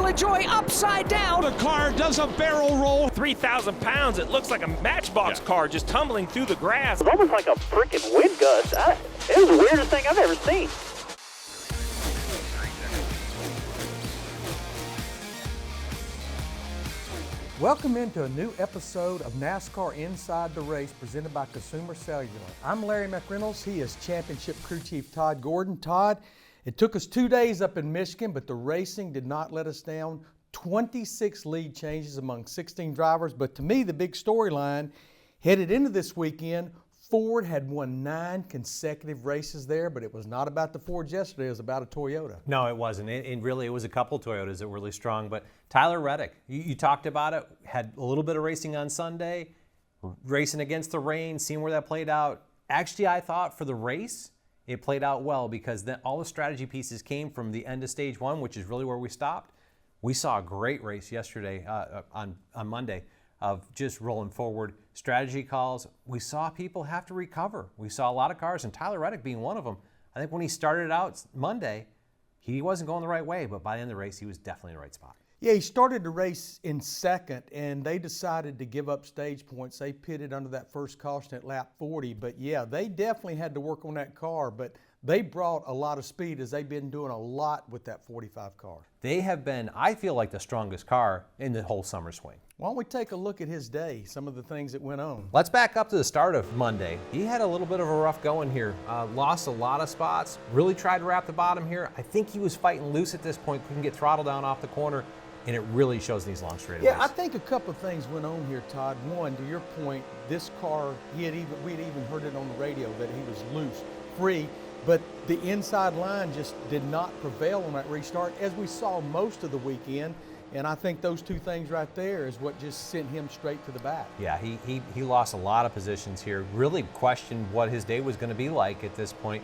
LaJoie upside down. The car does a barrel roll. 3,000 pounds. It looks like a Matchbox car just tumbling through the grass. It's almost like a freaking wind gust. It was the weirdest thing I've ever seen. Welcome into a new episode of NASCAR Inside the Race presented by Consumer Cellular. I'm Larry McReynolds. He is Championship Crew Chief Todd Gordon. Todd, it took us 2 days up in Michigan, but the racing did not let us down. 26 lead changes among 16 drivers, but to me the big storyline headed into this weekend, Ford had won 9 consecutive races there, but it was not about the Fords yesterday, it was about a Toyota. No, it wasn't. It was a couple Toyotas that were really strong, but Tyler Reddick, you talked about it, had a little bit of racing on Sunday, racing against the rain, seeing where that played out. Actually, I thought for the race, it played out well because then all the strategy pieces came from the end of stage one, which is really where we stopped. We saw a great race yesterday on Monday of just rolling forward, strategy calls. We saw people have to recover. We saw a lot of cars, and Tyler Reddick being one of them. I think when he started out Monday, he wasn't going the right way, but by the end of the race, he was definitely in the right spot. Yeah, he started the race in second, and they decided to give up stage points. They pitted under that first caution at lap 40, but yeah, they definitely had to work on that car, but they brought a lot of speed as they've been doing a lot with that 45 car. They have been, I feel like, the strongest car in the whole summer swing. Why don't we take a look at his day, some of the things that went on. Let's back up to the start of Monday. He had a little bit of a rough going here. Lost a lot of spots, really tried to wrap the bottom here. I think he was fighting loose at this point, couldn't get throttled down off the corner, and it really shows in these long straightaways. Yeah, I think a couple of things went on here, Todd. One, to your point, this car, we had even heard it on the radio that he was loose, free, but the inside line just did not prevail on that restart, as we saw most of the weekend. And I think those two things right there is what just sent him straight to the back. Yeah, he lost a lot of positions here. Really questioned what his day was going to be like at this point.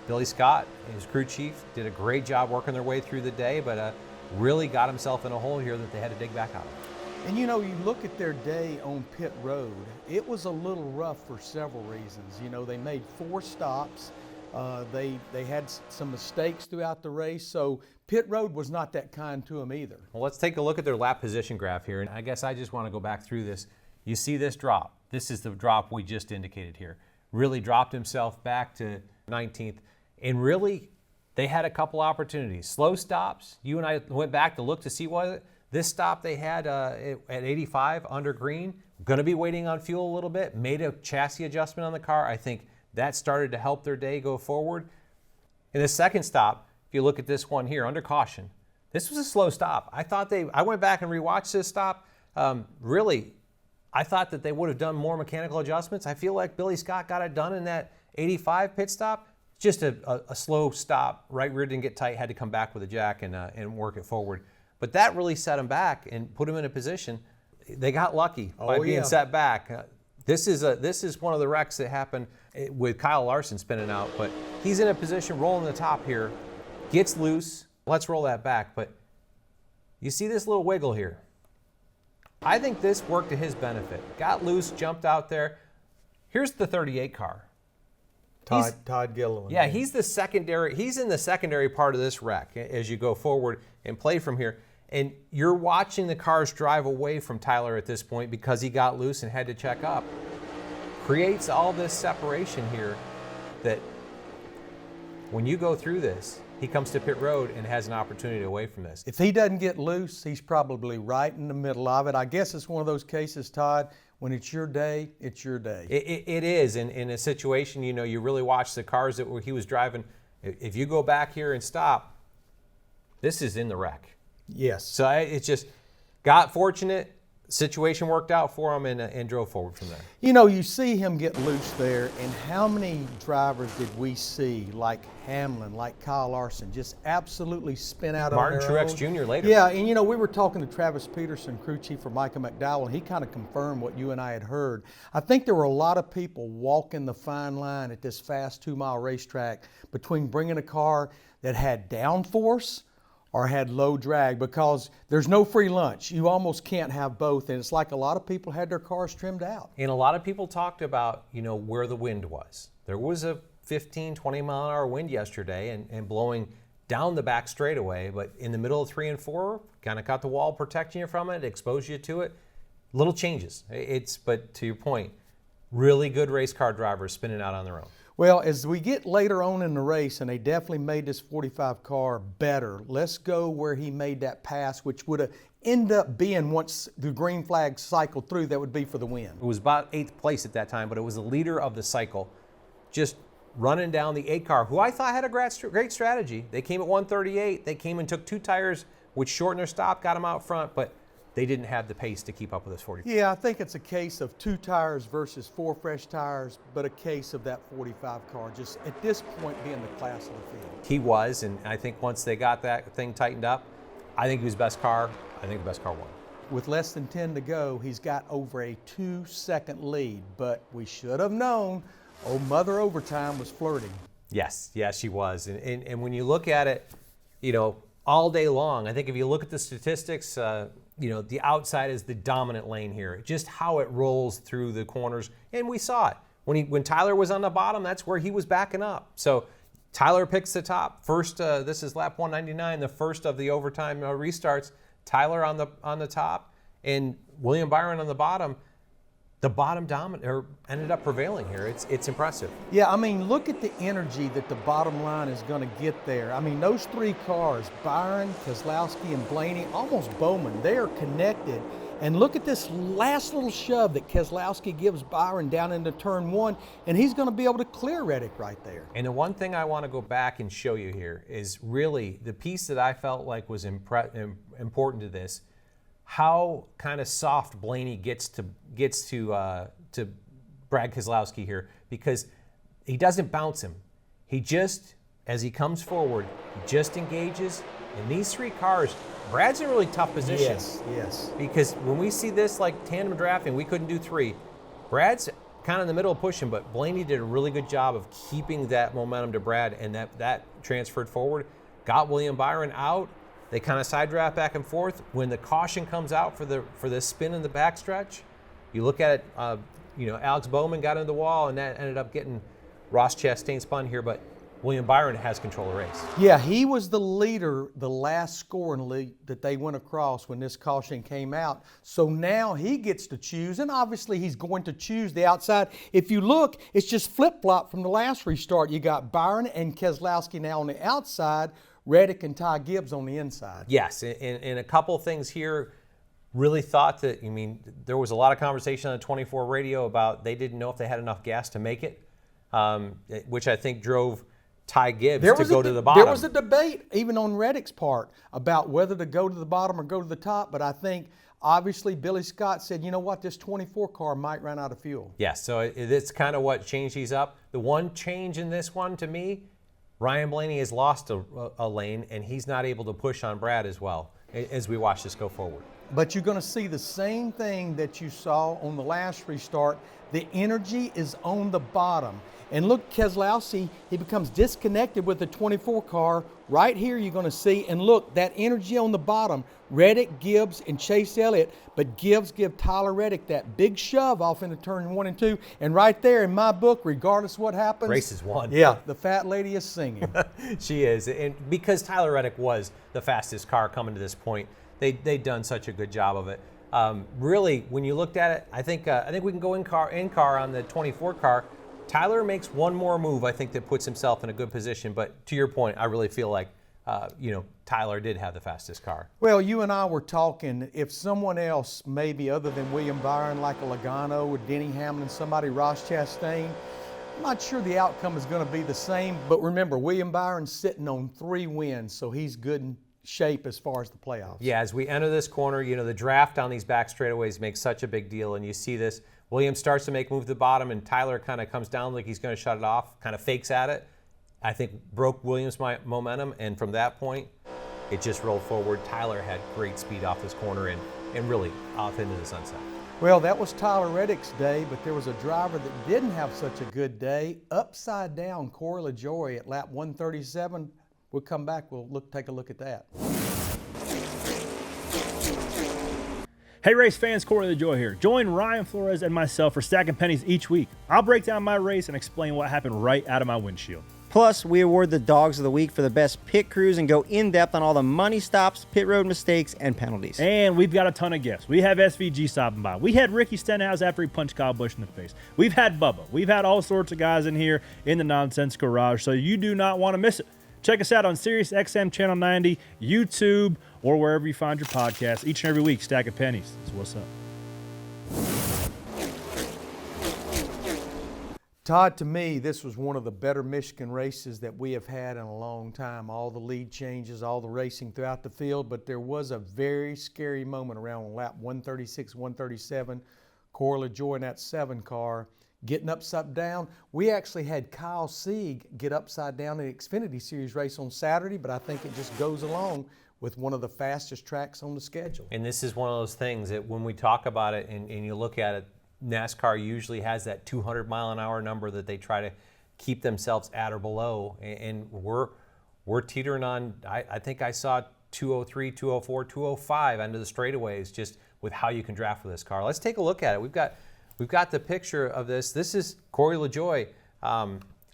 Billy Scott, his crew chief, did a great job working their way through the day, but really got himself in a hole here that they had to dig back out of. And you look at their day on pit road, it was a little rough for several reasons. They made 4 stops. They had some mistakes throughout the race, so pit road was not that kind to them either. Well, let's take a look at their lap position graph here, and I guess I just want to go back through this. You see this drop. This is the drop we just indicated here. Really dropped himself back to 19th, and really they had a couple opportunities. Slow stops. You and I went back to look to see what this stop they had at 85 under green. Going to be waiting on fuel a little bit. Made a chassis adjustment on the car. I think that started to help their day go forward. In the second stop, if you look at this one here, under caution, this was a slow stop. I went back and rewatched this stop. Really, I thought that they would have done more mechanical adjustments. I feel like Billy Scott got it done in that 85 pit stop. Just a slow stop. Right rear didn't get tight, had to come back with a jack and work it forward. But that really set him back and put him in a position. They got lucky by being set back. This is one of the wrecks that happened with Kyle Larson spinning out, but he's in a position rolling the top here, gets loose. Let's roll that back, but you see this little wiggle here. I think this worked to his benefit. Got loose, jumped out there. Here's the 38 car. Todd Gilliland. Yeah, he's in the secondary part of this wreck as you go forward and play from here. And you're watching the cars drive away from Tyler at this point because he got loose and had to check up. Creates all this separation here that when you go through this, he comes to pit road and has an opportunity away from this. If he doesn't get loose, he's probably right in the middle of it. I guess it's one of those cases, Todd, when it's your day, it's your day. It is. In a situation, you really watch the cars that he was driving. If you go back here and stop, this is in the wreck. Yes. So it just got fortunate. Situation worked out for him and drove forward from there. You see him get loose there, and how many drivers did we see, like Hamlin, like Kyle Larson, just absolutely spin out Martin on their Truex own? Jr. later. Yeah, and we were talking to Travis Peterson, crew chief for Micah McDowell, and he kind of confirmed what you and I had heard. I think there were a lot of people walking the fine line at this fast 2-mile racetrack between bringing a car that had downforce or had low drag, because there's no free lunch. You almost can't have both, and it's like a lot of people had their cars trimmed out. And a lot of people talked about, where the wind was. There was a 15, 20 mile an hour wind yesterday and blowing down the back straightaway, but in the middle of 3 and 4, kind of got the wall protecting you from it, exposed you to it. Little changes. But to your point, really good race car drivers spinning out on their own. Well, as we get later on in the race, and they definitely made this 45 car better, let's go where he made that pass, which would have ended up being, once the green flag cycled through, that would be for the win. It was about 8th place at that time, but it was the leader of the cycle, just running down the 8 car, who I thought had a great strategy. They came at 138. They came and took 2 tires, which shortened their stop, got them out front, but they didn't have the pace to keep up with this 45. Yeah, I think it's a case of 2 tires versus 4 fresh tires, but a case of that 45 car just at this point being the class of the field. He was, and I think once they got that thing tightened up, I think he was best car. I think the best car won. With less than 10 to go, he's got over a 2-second lead, but we should have known old Mother Overtime was flirting. Yes, she was. And when you look at it, all day long, I think if you look at the statistics, the outside is the dominant lane here. Just how it rolls through the corners, and we saw it. When Tyler was on the bottom, that's where he was backing up. So Tyler picks the top. First, this is lap 199, the first of the overtime restarts. Tyler on the top, and William Byron on the bottom. The bottom ended up prevailing here. It's impressive. Yeah, I mean, look at the energy that the bottom line is going to get there. I mean, those 3 cars, Byron, Keselowski, and Blaney, almost Bowman, they are connected. And look at this last little shove that Keselowski gives Byron down into turn 1, and he's going to be able to clear Reddick right there. And the one thing I want to go back and show you here is really the piece that I felt like was important to this. How kind of soft Blaney gets to Brad Keselowski here, because he doesn't bounce him. He just, as he comes forward, he just engages. And these 3 cars, Brad's in a really tough position. Yes. Because when we see this like tandem drafting, we couldn't do 3. Brad's kind of in the middle of pushing, but Blaney did a really good job of keeping that momentum to Brad, and that transferred forward, got William Byron out. They kind of side draft back and forth. When the caution comes out for the spin in the backstretch, you look at it, Alex Bowman got into the wall, and that ended up getting Ross Chastain spun here, but William Byron has control of the race. Yeah, he was the leader, the last scoring lead that they went across when this caution came out. So now he gets to choose, and obviously he's going to choose the outside. If you look, it's just flip-flop from the last restart. You got Byron and Keselowski now on the outside, Reddick and Ty Gibbs on the inside. Yes, and a couple things here. Really thought that, there was a lot of conversation on the 24 radio about they didn't know if they had enough gas to make it, which I think drove Ty Gibbs to go to the bottom. There was a debate, even on Reddick's part, about whether to go to the bottom or go to the top, but I think obviously Billy Scott said, you know what, this 24 car might run out of fuel. Yes, so it's kind of what changed these up. The one change in this one, to me, Ryan Blaney has lost a lane, and he's not able to push on Brad as well as we watch this go forward. But you're going to see the same thing that you saw on the last restart. The energy is on the bottom. And look, Keselowski, he becomes disconnected with the 24 car. Right here you're going to see, and look, that energy on the bottom, Reddick, Gibbs, and Chase Elliott, but Gibbs give Tyler Reddick that big shove off into turn 1 and 2. And right there in my book, regardless of what happens. Race is won. Yeah, the fat lady is singing. She is. And because Tyler Reddick was the fastest car coming to this point, they've done such a good job of it. Really, when you looked at it, I think we can go in car on the 24 car. Tyler makes one more move, I think, that puts himself in a good position. But to your point, I really feel like, Tyler did have the fastest car. Well, you and I were talking, if someone else, maybe other than William Byron, like a Logano or Denny Hamlin, somebody, Ross Chastain, I'm not sure the outcome is going to be the same. But remember, William Byron's sitting on 3 wins, so he's good in shape as far as the playoffs. Yeah, as we enter this corner, the draft on these back straightaways makes such a big deal, and you see this. Williams starts to make move to the bottom, and Tyler kind of comes down like he's going to shut it off, kind of fakes at it. I think broke Williams' momentum, and from that point, it just rolled forward. Tyler had great speed off this corner and really off into the sunset. Well, that was Tyler Reddick's day, but there was a driver that didn't have such a good day. Upside down, Corey LaJoie at lap 137. We'll come back. We'll take a look at that. Hey race fans, Corey LaJoie here. Join Ryan Flores and myself for Stacking Pennies each week. I'll break down my race and explain what happened right out of my windshield. Plus, we award the Dogs of the Week for the best pit crews and go in-depth on all the money stops, pit road mistakes, and penalties. And we've got a ton of guests. We have SVG stopping by. We had Ricky Stenhouse after he punched Kyle Busch in the face. We've had Bubba. We've had all sorts of guys in here in the Nonsense Garage, so you do not want to miss it. Check us out on Sirius XM Channel 90, YouTube, or wherever you find your podcasts. Each and every week, Stack of Pennies. That's what's up. Todd, to me, this was one of the better Michigan races that we have had in a long time. All the lead changes, all the racing throughout the field, but there was a very scary moment around lap 136, 137. Corey LaJoie in that 7 car getting upside down. We actually had Kyle Sieg get upside down in the Xfinity Series race on Saturday, but I think it just goes along with one of the fastest tracks on the schedule. And this is one of those things that when we talk about it and you look at it, NASCAR usually has that 200-mile-an-hour number that they try to keep themselves at or below, and we're teetering on. I think I saw 203, 204, 205 under the straightaways just with how you can draft with this car. Let's take a look at it. We've got the picture of this. This is Corey LaJoie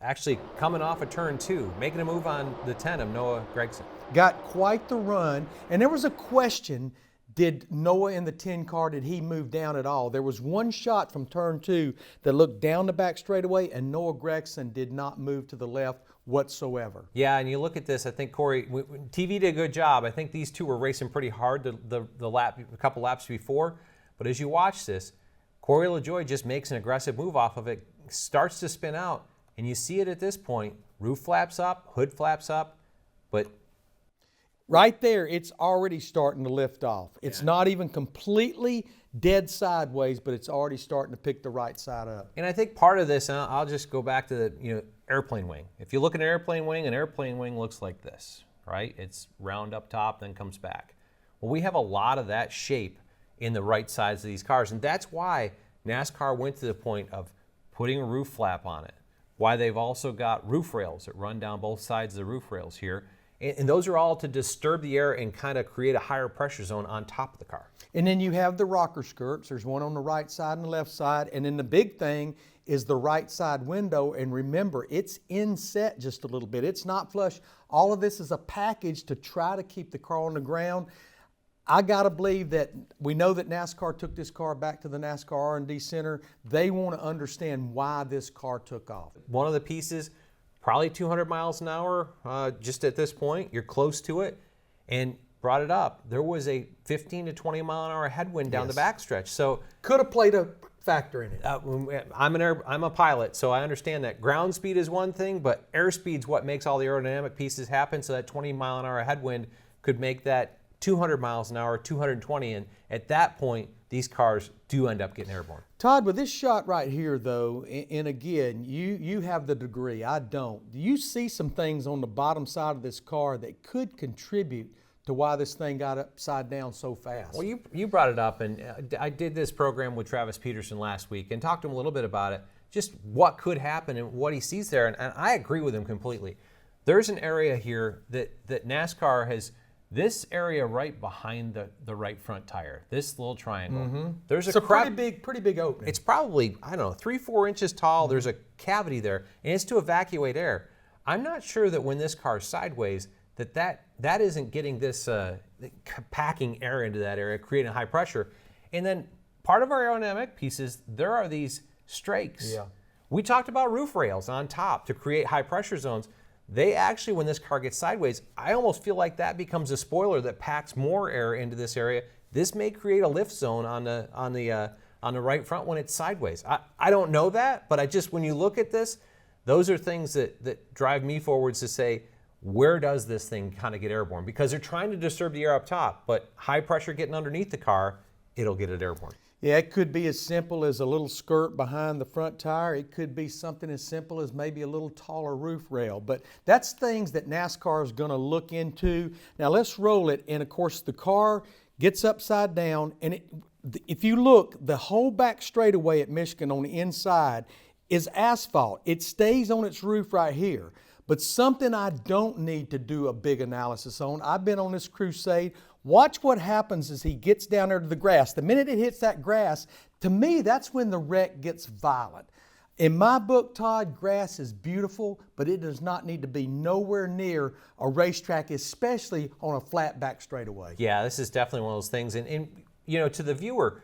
actually coming off of turn 2, making a move on the 10 of Noah Gragson. Got quite the run, and there was a question. Did Noah in the 10 car, did he move down at all? There was one shot from turn 2 that looked down the back straightaway, and Noah Gragson did not move to the left whatsoever. Yeah, and you look at this, I think Corey, TV did a good job. I think these two were racing pretty hard the lap, a couple laps before. But as you watch this, Corey LaJoie just makes an aggressive move off of it, starts to spin out, and you see it at this point. Roof flaps up, hood flaps up, but right there, it's already starting to lift off. It's not even completely dead sideways, but it's already starting to pick the right side up. And I think part of this, and I'll just go back to the airplane wing. If you look at an airplane wing looks like this, right? It's round up top, then comes back. Well, we have a lot of that shape in the right sides of these cars, and that's why NASCAR went to the point of putting a roof flap on it. Why they've also got roof rails that run down both sides of the roof rails here. And those are all to disturb the air and kind of create a higher pressure zone on top of the car. And then you have the rocker skirts. There's one on the right side and the left side. And then the big thing is the right side window. And remember, it's inset just a little bit. It's not flush. All of this is a package to try to keep the car on the ground. I got to believe that we know that NASCAR took this car back to the NASCAR R&D Center. They want to understand why this car took off. One of the pieces, probably 200 miles an hour just at this point. You're close to it. And brought it up. There was a 15 to 20 mile an hour headwind down the backstretch. So could have played a factor in it. I'm a pilot, so I understand that. Ground speed is one thing, but airspeed's what makes all the aerodynamic pieces happen. So that 20 mile an hour headwind could make that 200 miles an hour, 220. And at that point, these cars do end up getting airborne. Todd, with this shot right here, though, and again, you have the degree, I don't. Do you see some things on the bottom side of this car that could contribute to why this thing got upside down so fast? Well, you brought it up, and I did this program with Travis Peterson last week and talked to him a little bit about it, just what could happen and what he sees there, and I agree with him completely. There's an area here that NASCAR has. This area right behind the right front tire, this little triangle, there's it's a pretty big opening. It's probably, I don't know, 3-4 inches tall. There's a cavity there, and it's to evacuate air. I'm not sure that when this car's sideways, that isn't getting this packing air into that area, creating high pressure. And then part of our aerodynamic pieces, there are these strakes. Yeah. We talked about roof rails on top to create high pressure zones. They actually, when this car gets sideways, I almost feel like that becomes a spoiler that packs more air into this area. This may create a lift zone on the right front when it's sideways. I don't know that, but when you look at this, those are things that drive me forwards to say, where does this thing kind of get airborne? Because they're trying to disturb the air up top, but high pressure getting underneath the car, it'll get it airborne. Yeah, it could be as simple as a little skirt behind the front tire. It could be something as simple as maybe a little taller roof rail. But that's things that NASCAR is going to look into. Now let's roll it. And of course, the car gets upside down. And if you look, the whole back straightaway at Michigan on the inside is asphalt. It stays on its roof right here. But something I don't need to do a big analysis on, I've been on this crusade. Watch what happens as he gets down there to the grass. The minute it hits that grass, to me, that's when the wreck gets violent. In my book, Todd, grass is beautiful, but it does not need to be nowhere near a racetrack, especially on a flat back straightaway. Yeah, this is definitely one of those things. And you know, to the viewer,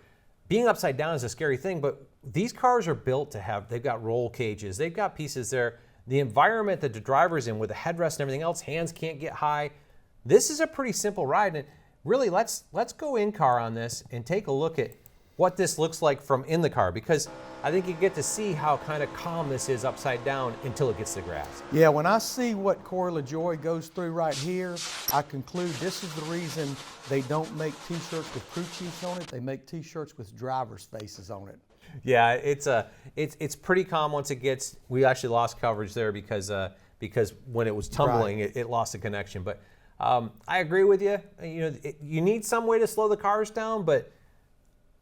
being upside down is a scary thing, but these cars are built to have, they've got roll cages, they've got pieces there. The environment that the driver's in with the headrest and everything else, hands can't get high. This is a pretty simple ride. And really, let's go in car on this and take a look at what this looks like from in the car, because I think you get to see how kind of calm this is upside down until it gets to grass. Yeah, when I see what Corey LaJoie goes through right here, I conclude this is the reason they don't make t-shirts with crew chiefs on it. They make t-shirts with drivers' faces on it. Yeah, it's pretty calm once it gets. We actually lost coverage there because when it was tumbling, Right. it lost the connection. But I agree with you. You know, you need some way to slow the cars down, but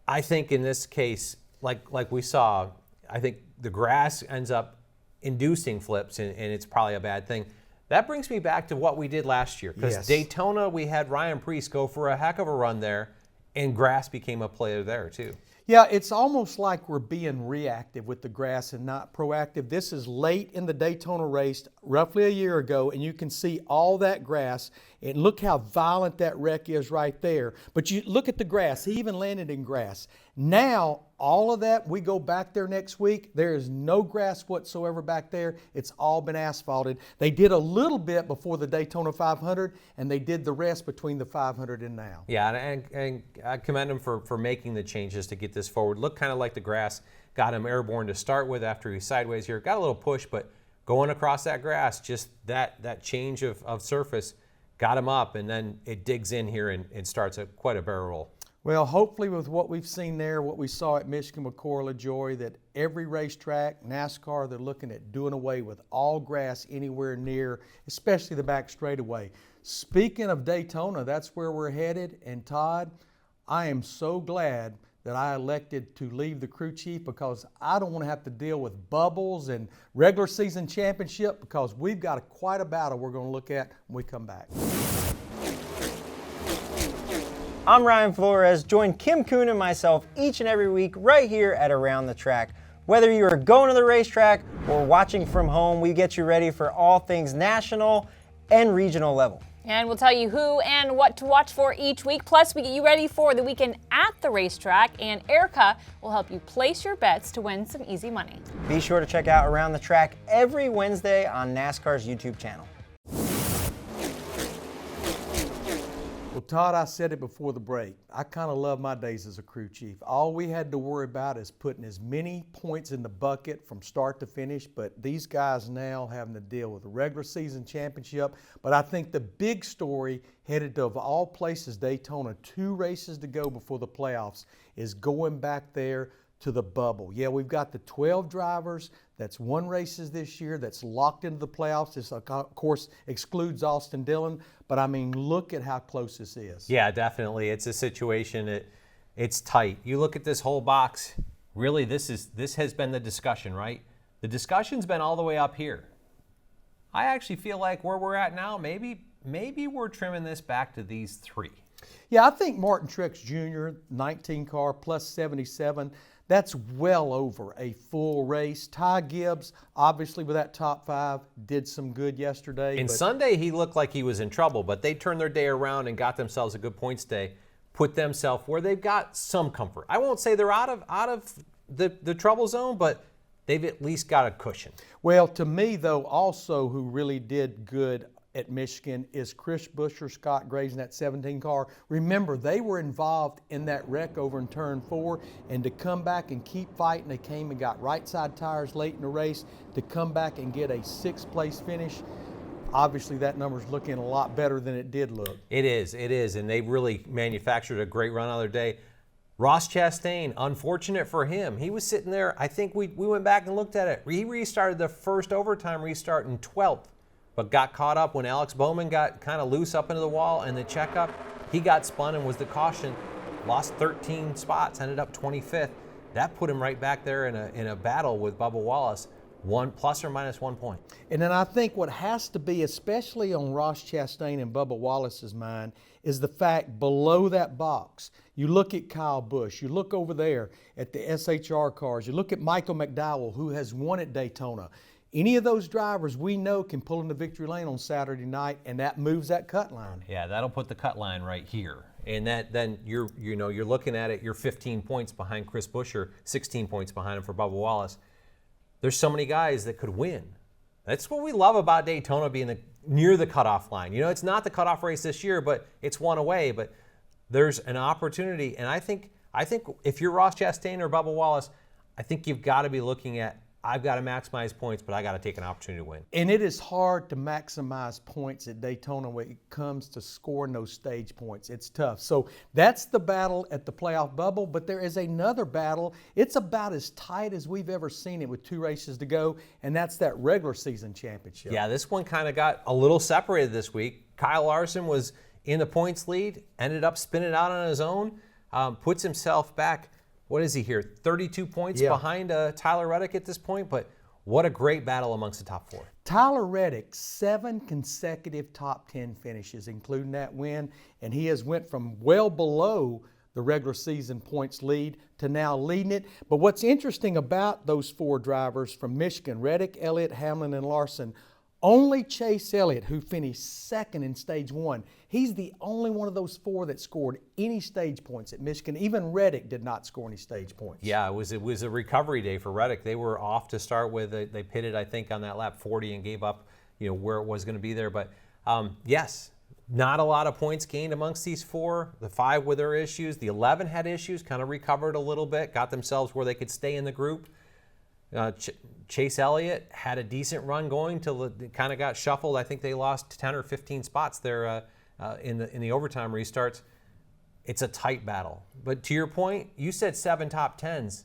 I think in this case, like we saw, I think the grass ends up inducing flips, and it's probably a bad thing. That brings me back to what we did last year, because Yes. Daytona, we had Ryan Preece go for a heck of a run there, and grass became a player there too. Yeah, it's almost like we're being reactive with the grass and not proactive. This is late in the Daytona race, roughly a year ago, and you can see all that grass. And look how violent that wreck is right there. But you look at the grass. He even landed in grass. Now, all of that, we go back there next week. There is no grass whatsoever back there. It's all been asphalted. They did a little bit before the Daytona 500, and they did the rest between the 500 and now. Yeah, and I commend them for making the changes to get this forward. Looked kind of like the grass got him airborne to start with after he's sideways here. Got a little push, but going across that grass, just that change of surface got him up, and then it digs in here and starts quite a barrel roll. Well, hopefully with what we've seen there, what we saw at Michigan with Corey LaJoie, that every racetrack, NASCAR, they're looking at doing away with all grass anywhere near, especially the back straightaway. Speaking of Daytona, that's where we're headed. And Todd, I am so glad that I elected to leave the crew chief, because I don't want to have to deal with bubbles and regular season championship, because we've got quite a battle we're going to look at when we come back. I'm Ryan Flores. Join Kim Kuhn and myself each and every week right here at Around the Track. Whether you are going to the racetrack or watching from home, we get you ready for all things national and regional level. And we'll tell you who and what to watch for each week. Plus, we get you ready for the weekend at the racetrack, and Erica will help you place your bets to win some easy money. Be sure to check out Around the Track every Wednesday on NASCAR's YouTube channel. Well, Todd, I said it before the break. I kind of love my days as a crew chief. All we had to worry about is putting as many points in the bucket from start to finish, but these guys now having to deal with the regular season championship. But I think the big story headed to, of all places, Daytona, 2 races to go before the playoffs, is going back there to the bubble. Yeah, we've got the 12 drivers that's won races this year that's locked into the playoffs. This, of course, excludes Austin Dillon, but I mean, look at how close this is. Yeah, definitely. It's a situation, it's tight. You look at this whole box, really this has been the discussion, right? The discussion's been all the way up here. I actually feel like where we're at now, maybe we're trimming this back to these 3. Yeah, I think Martin Truex Jr., 19 car plus 77, that's well over a full race. Ty Gibbs, obviously with that top 5, did some good yesterday. And Sunday he looked like he was in trouble, but they turned their day around and got themselves a good points day, put themselves where they've got some comfort. I won't say they're out of the trouble zone, but they've at least got a cushion. Well, to me, though, also who really did good at Michigan is Chris Buescher, Scott Graves in that 17 car. Remember, they were involved in that wreck over in turn 4, and to come back and keep fighting, they came and got right side tires late in the race to come back and get a 6th place finish. Obviously, that number's looking a lot better than it did look. It is, and they really manufactured a great run on their day. Ross Chastain, unfortunate for him. He was sitting there, I think we went back and looked at it. He restarted the first overtime restart in 12th. But got caught up when Alex Bowman got kind of loose up into the wall, and the checkup, he got spun and was the caution. Lost 13 spots, ended up 25th. That put him right back there in a battle with Bubba Wallace. plus or minus 1 point. And then I think what has to be, especially on Ross Chastain and Bubba Wallace's mind, is the fact below that box. You look at Kyle Busch, you look over there at the SHR cars, you look at Michael McDowell, who has won at Daytona. Any of those drivers we know can pull in the victory lane on Saturday night, and that moves that cut line. Yeah, that'll put the cut line right here. And that then you're looking at it, you're 15 points behind Chris Buescher, 16 points behind him for Bubba Wallace. There's so many guys that could win. That's what we love about Daytona being near the cutoff line. You know, it's not the cutoff race this year, but it's one away. But there's an opportunity, and I think if you're Ross Chastain or Bubba Wallace, I think you've got to be looking at, I've got to maximize points, but I got to take an opportunity to win. And it is hard to maximize points at Daytona when it comes to scoring those stage points. It's tough. So that's the battle at the playoff bubble, but there is another battle. It's about as tight as we've ever seen it with 2 races to go, and that's that regular season championship. Yeah, this one kind of got a little separated this week. Kyle Larson was in the points lead, ended up spinning out on his own, puts himself back. What is he here? 32 points behind Tyler Reddick at this point, but what a great battle amongst the top 4. Tyler Reddick, 7 consecutive top 10 finishes, including that win, and he has went from well below the regular season points lead to now leading it. But what's interesting about those 4 drivers from Michigan, Reddick, Elliott, Hamlin, and Larson, only Chase Elliott, who finished second in stage 1, he's the only one of those 4 that scored any stage points at Michigan. Even Reddick did not score any stage points. Yeah, it was a recovery day for Reddick. They were off to start with. They pitted, I think, on that lap 40 and gave up, where it was going to be there. But yes, not a lot of points gained amongst these 4. The 5 with their issues. The 11 had issues, kind of recovered a little bit, got themselves where they could stay in the group. Chase Elliott had a decent run going till it kind of got shuffled. I think they lost 10 or 15 spots there in the overtime restarts. It's a tight battle. But to your point, you said 7 top 10s,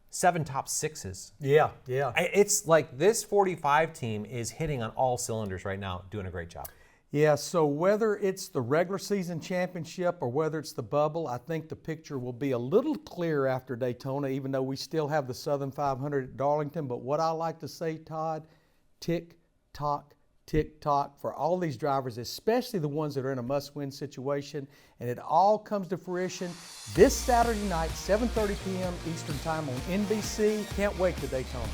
7 top 6s. Yeah. It's like this 45 team is hitting on all cylinders right now, doing a great job. Yeah, so whether it's the regular season championship or whether it's the bubble, I think the picture will be a little clearer after Daytona, even though we still have the Southern 500 at Darlington. But what I like to say, Todd, tick-tock, tick-tock for all these drivers, especially the ones that are in a must-win situation. And it all comes to fruition this Saturday night, 7:30 p.m. Eastern Time on NBC. Can't wait to Daytona.